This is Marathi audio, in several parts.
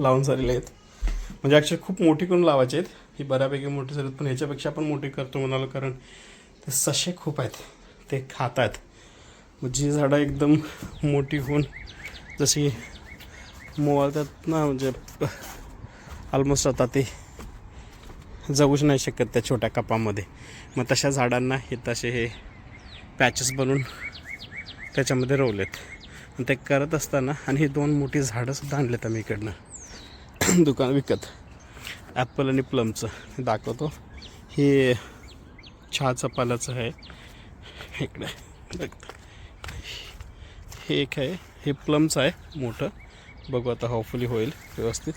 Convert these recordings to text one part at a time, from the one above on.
लावून झालेले आहेत, म्हणजे ॲक्च्युली खूप मोठी करून लावायचे आहेत. ही बऱ्यापैकी मोठी झालीत, पण ह्याच्यापेक्षा आपण मोठी करतो म्हणालो, कारण ते ससे खूप आहेत, ते खात आहेत. मग जी झाडं एकदम मोठी होऊन जशी मोवाळतात ना, म्हणजे ऑलमोस्ट आता ते जगूच नाही शकत त्या छोट्या कपामध्ये, मग तशा झाडांना हे तसे हे पॅचेस बनवून त्याच्यामध्ये रोवलेत. आणि ते करत असताना, आणि ही 2 मोठी झाडंसुद्धा आणलेत आम्ही इकडनं दुकान विकत, ॲपल आणि प्लमचं दाखवतो. हे चहाचं पाल्याचं आहे इकडे, हे एक आहे, हे प्लमचं आहे मोठं, बघू आता होपफुली होईल व्यवस्थित.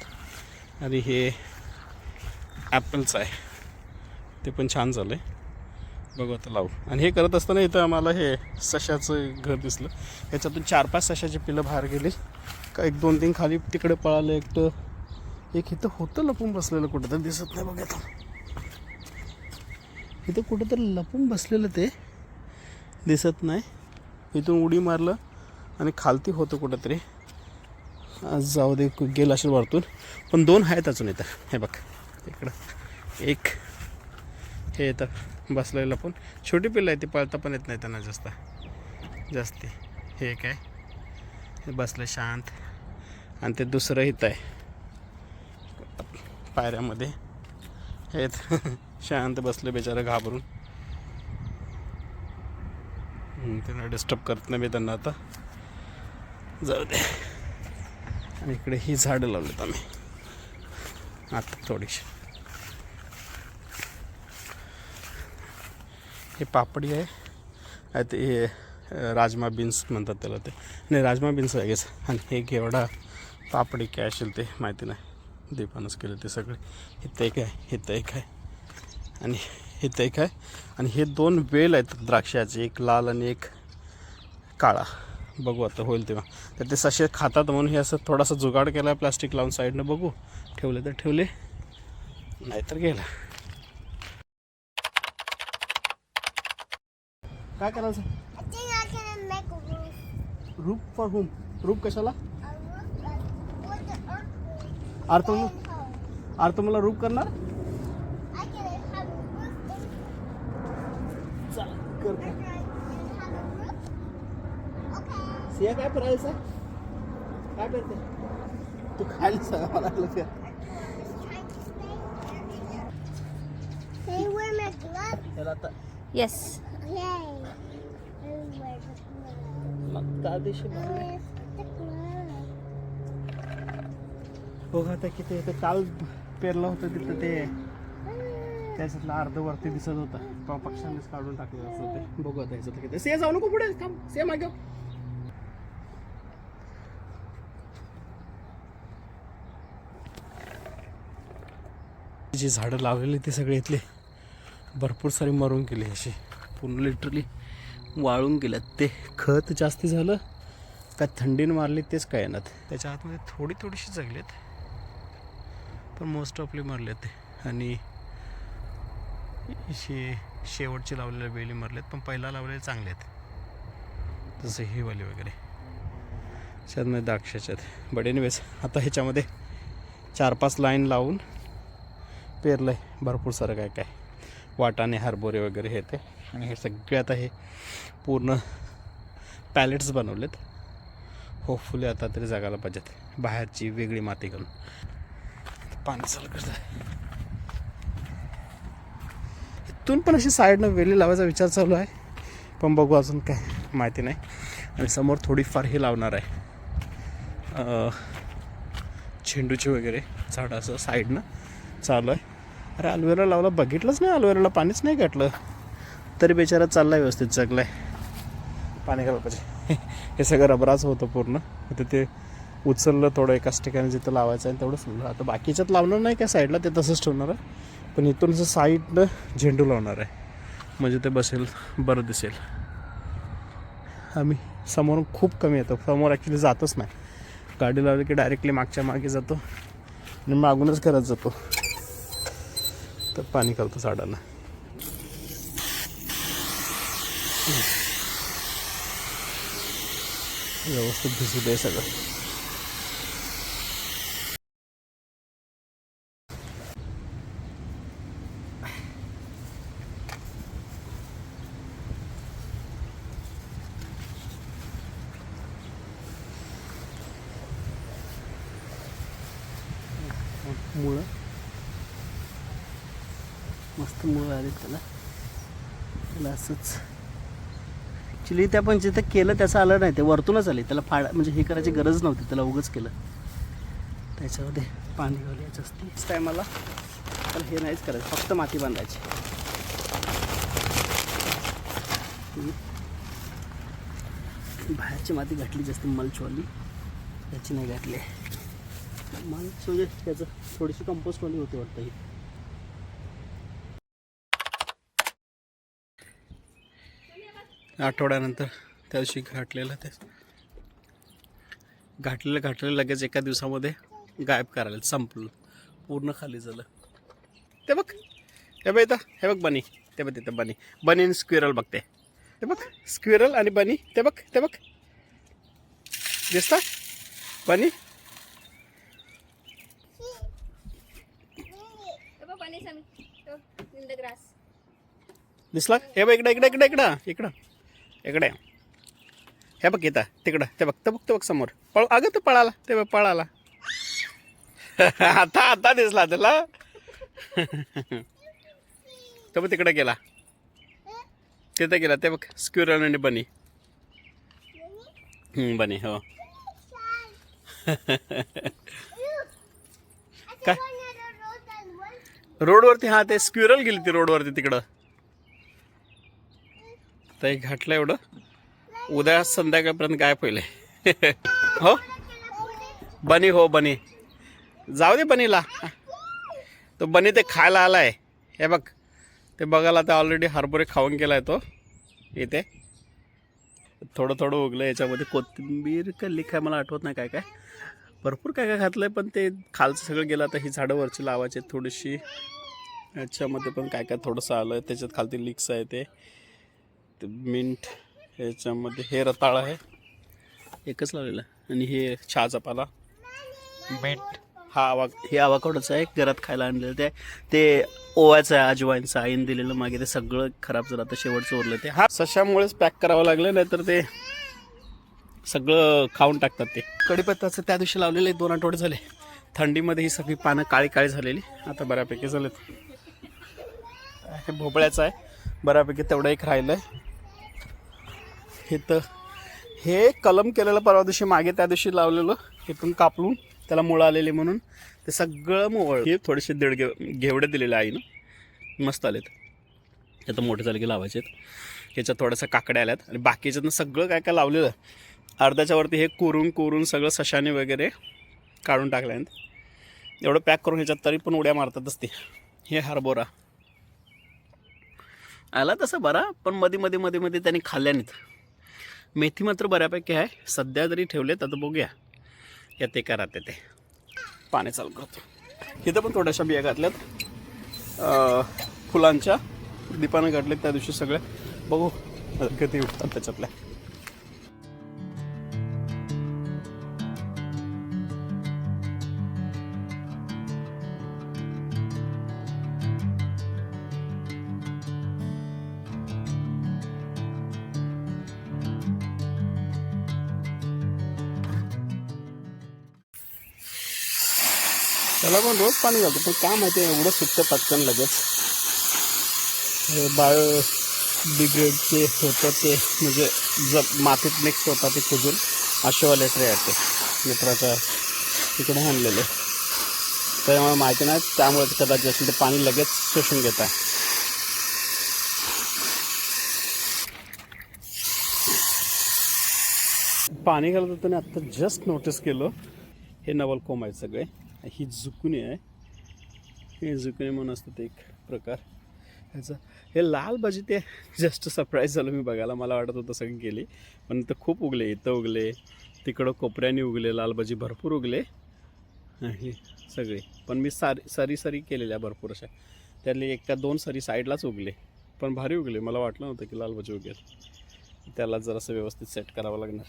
आणि हे ॲपलचं आहे, ते पण छान झालं आहे, बघू आता लावू. आणि हे करत असताना इथं आम्हाला हे सशाचं घर दिसलं, याच्यातून 4-5 सशाची पिलं बाहेर गेली, का 1-2-3 खाली तिकडे पळाले, एक इथं होतं लपून बसलेलं, कुठं तर दिसत नाही बघा, इथं कुठंतरी लपून बसलेलं ते दिसत नाही. इथून उडी मारलं आणि खालती होतं कुठंतरी, आज जाऊ दे गेलं असेल वरतून, पण 2 आहेत अजून इथं. हे बघ इकडं एक, हे येतं बसलेलं, पण छोटी पिल्लं आहे, ती पळता पण येत नाही त्यांना जास्ती. हे एक आहे, हे बसलं शांत. आणि ते दुसरं इथं आहे पायऱ्यामध्ये, हे शांत बसले बेचारं घाबरून. त्यांना डिस्टर्ब करत नाही मी त्यांना, आता जाऊ दे. आणि इकडे ही झाडं लावलीत आम्ही आता थोडीशी. हे पापडी आहे, ते हे राजमा बीन्स म्हणतात त्याला, ते नाही राजमा बीन्स आहे गेस. आणि हे घेवडा पापडी काय असेल ते माहिती नाही, दीपानंच केलं ते सगळे. इथं एक आहे, इथं एक आहे, आणि इथं एक आहे. आणि हे 2 वेल आहेत द्राक्षाचे, एक लाल आणि एक काळा, बघू आता होईल तेव्हा. तर ते ससे खातात म्हणून हे असं थोडासा जुगाड केला आहे प्लास्टिक लावून साईडनं, बघू ठेवले तर ठेवले, नाहीतर गेला. काय करायचं? रूफ फॉर होम, रूफ कशाला? अर्थ मला रूफ करणार, सिया काय करायचं, काय करते तू? खायला सांगा मला. Yes. बघा आता किती ते काल पेरलं होतं तिथं, ते त्याच्यातलं अर्धवरती दिसत होतं, पक्ष्यांनीच काढून टाकलं असं ते. बघू आता ह्याच्यात किती. से जाऊ नको पुढे, थांब, से मागे. जी झाडं लावलेली ते सगळे इथले भरपूर सारी मरून गेली, अशी पूर्ण लिटरली वाळून गेल्यात. ते खत जास्ती झालं का थंडीनं मारली तेच काय येणार. त्याच्या आतमध्ये थोडीशी जगलेत, पण मोस्ट ऑफली मरलेत ते. आणि शेवटची लावलेल्या वेली मरलेत, पण पहिला लावलेले चांगले आहेत, जसं ही वाली वगैरे. त्याच्यामध्ये द्राक्षाच्या आहेत. बट एनिवेज आता ह्याच्यामध्ये 4-5 लाईन लावून पेरलं आहे भरपूर सारं काय काय, वाटाणे, हरभरे वगैरे हे ते. आणि हे सगळे आता हे पूर्ण पॅलेट्स बनवलेत. होपफुली आता तरी जगायला पाहिजेत, बाहेरची वेगळी माती घालून. पाणी चालू करत आहे इथून पण, अशी साईडनं वेली लावायचा विचार चालू आहे, पण बघू अजून काय माहिती नाही. आणि समोर थोडीफार हे लावणार आहे, झेंडूची वगैरे झाडं असं साईडनं चालू आहे. अरे अल्वेरा लावला, बघितलंच नाही अल्वेराला, पाणीच नाही घातलं तरी बेचारा चालला आहे, व्यवस्थित जगला आहे. पाणी घाललं पाहिजे. हे सगळं रबराचं होतं पूर्ण, तर ते उचललं थोडं एकाच ठिकाणी जिथं लावायचं आहे तेवढं फुललं. आता बाकीच्यात लावणार नाही काय साईडला, ते तसंच ठेवणार आहे, पण इथून असं साईडनं झेंडू लावणार आहे, म्हणजे ते बसेल, बरं दिसेल. आम्ही समोरून खूप कमी येतो, समोर ॲक्च्युली जातच नाही. गाडी लावली की डायरेक्टली मागच्या मागे जातो आणि मागूनच घरात जातो. तर पाणी घालतो झाडांना. व्यवस्थित भिजू दे सगळं. मुळं मस्त मुळं आली त्याला असंच. ॲक्च्युली त्या पण जिथं केलं त्याचं आलं नाही, ते वरतूनच आले. त्याला म्हणजे हे करायची गरज नव्हती, त्याला उगंच केलं. त्याच्यामध्ये पाणी घालायचं असते नेक्स्ट टायमाला. त्याला हे नाहीच करायचं, फक्त माती बांधायची. बाहेरची माती घातली जास्त मल्चवाली, त्याची नाही घातली. मल्च म्हणजे त्याचं थोडीशी कंपोस्टवाली होती वाटतं ही. आठवड्यानंतर त्या दिवशी घातलेलं घातलेलं लगेच एका दिवसामध्ये गायब करायला संपलं, पूर्ण खाली झालं. ते बघ, हे बघ इथं, हे बघ बनी, ते बघ तिथं बनी आणि स्क्विरल बघते. ते बघ स्क्विरल आणि बनी, ते बघ दिसता बनी. दिसला? हे बघ इकडे हे बघ इथं, तिकडं ते बघ समोर अगं तो पळाला, ते बघ पळाला. आता दिसला त्याला. तो बघ तिकडे गेला, तिथं गेला. ते बघ स्क्विरल आणि बनी. बनी हो. काय रोडवरती? हा ते स्क्विरल गेली ती रोडवरती तिकडं. तर घातलं एवढं, उद्या संध्याकाळपर्यंत गायब होईल. हो बनी, हो बनी. जाऊ दे बनीला, तो बनी ते खायला आलाय. हे बघ ते बघायला, तर ऑलरेडी हरभरे खाऊन गेलाय तो. इथे थोडं उगलं. याच्यामध्ये कोथिंबीर कल्ली काय मला आठवत नाही, काय भरपूर काय घातलंय, पण ते खालचं सगळं गेलं. आता ही झाडं वरची लावायची थोडीशी. याच्यामध्ये पण काय थोडंसं आलं. त्याच्यात खालती लिक्स आहे, ते मिंट. याच्यामध्ये हे रताळ आहे, एकच लावलेलं. आणि हे चहाचा पाला, मीठ. हे आवाकडचं आहे, घरात खायला आणलेलं. ते ओव्याचं आहे, अजवाईनचं आईन दिलेलं मागे. ते सगळं खराब झालं, आता शेवटचं उरलं ते. हा सशामुळेच पॅक करावं लागलं, नाहीतर ते सगळं खाऊन टाकतात. ते कढीपत्त्याचं त्या दिवशी लावलेलं आहे, 2 आठवडे झाले. थंडीमध्ये ही सगळी पानं काळी झालेली, आता बऱ्यापैकी झालेत. हे भोपळ्याचं आहे, बऱ्यापैकी तेवढं एक राहिलं आहे. हे कलम केलेलं परवा दिवशी मागे, त्या दिवशी लावलेलं. इथून कापलून त्याला मुळं आलेली म्हणून ते सगळं मोवळ. हे थोडेसे घेवडे दिलेले आईनं, मस्त आलेत. आता मोठे झाले की लावायचे. ह्याच्यात थोड्याशा काकड्या आल्यात, आणि बाकीच्यातनं सगळं काय लावलेलं अर्ध्याच्या वरती हे कोरून सगळं सशाने वगैरे काढून टाकलं. एवढं पॅक करून ह्याच्यात तरी पण उड्या मारतातच ते. हे हरभरा आला तसं बरा, पण मध्ये त्यांनी खाल्ल्या नाहीत. मेथी मात्र बऱ्यापैकी आहे, सध्या जरी ठेवलेत. आता बघूया यात एका राहते. ते पाणी चालू करतो. इथं पण थोड्याशा बिया घातल्यात, फुलांच्या दीपानं घातलेत त्या दिवशी सगळ्या. बघू किती उठतात त्याच्यातल्या. त्याला पण रोज पाणी घालतो, पण काय माहिती एवढं सुटतं पटकन लगेच. बायोडिग्रेडचे होतं ते, म्हणजे मातीत मिक्स होतात ते कुजून. असेवाले ट्रे आहेत ते मित्राच्या तिकडे आणलेले, त्यामुळे माहिती नाही. त्यामुळे कदाचित असेल ते पाणी लगेच शोषून घेत आहे. पाणी घालत होतं आत्ता जस्ट नोटीस केलं, हे नवल कोंब आहेत सगळे. ही जुकुनी आहे, हे जुकुनी म्हणून असतं ते एक प्रकार. ह्याचं हे लाल भाजी ते जस्ट सरप्राईज झालं मी बघायला. मला वाटत होतं सगळी गेली, पण इथं खूप उगले. इथं उगले, तिकडं कोपऱ्याने उगले, लाल भाजी भरपूर उगले हे सगळे. पण मी सरी केलेल्या भरपूर अशा, त्यातली एक का दोन सरी साईडलाच उगले, पण भारी उगले. मला वाटलं नव्हतं की लाल भाजी उगेल. त्याला जरासं व्यवस्थित सेट करावं लागणार.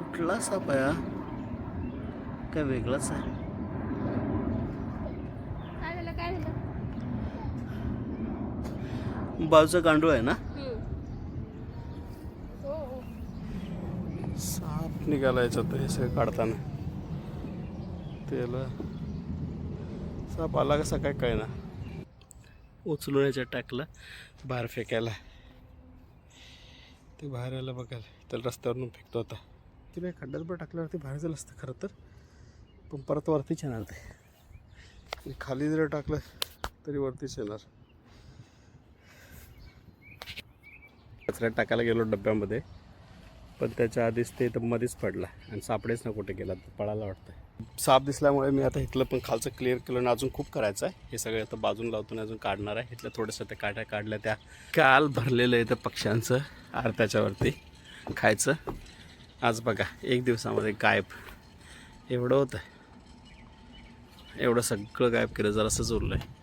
कुठला साप आहे काय वेगळाच आहे. बाजूचा गांडूळ आहे ना. साप निघाला याच्यात हे सगळं काढताना. त्याला साप आला कसा काय कळना. उचलून याच्यात टाकलं बाहेर फेकायला. ते बाहेर आलं बघायला, त्याला रस्त्यावरून फेकतो होता. ते काय खड्ड्यात पण टाकल्यावरती बाहेर झालं असतं खरं तर, पण परत वरतीच येणार ते. खाली जर टाकलं तरी वरतीच येणार. कचऱ्यात टाकायला गेलो डब्यामध्ये, पण त्याच्या आधीच ते तर मध्येच पडला आणि सापडेच ना कुठे गेला, पळायला वाटतं. साप दिसल्यामुळे मी आता इथलं पण खालचं क्लिअर केलं आणि अजून खूप करायचं आहे. हे सगळं आता बाजून लावतो आणि अजून काढणार आहे. इथलं थोडंसं त्या काट्या काढल्या, त्या काल भरलेलं आहे तर पक्ष्यांचं त्याच्यावरती खायचं. आज बघा 1 दिवसामध्ये गायब. एवढं होतं, एवढं सगळं गायब केलं, जरासंच उरलं आहे.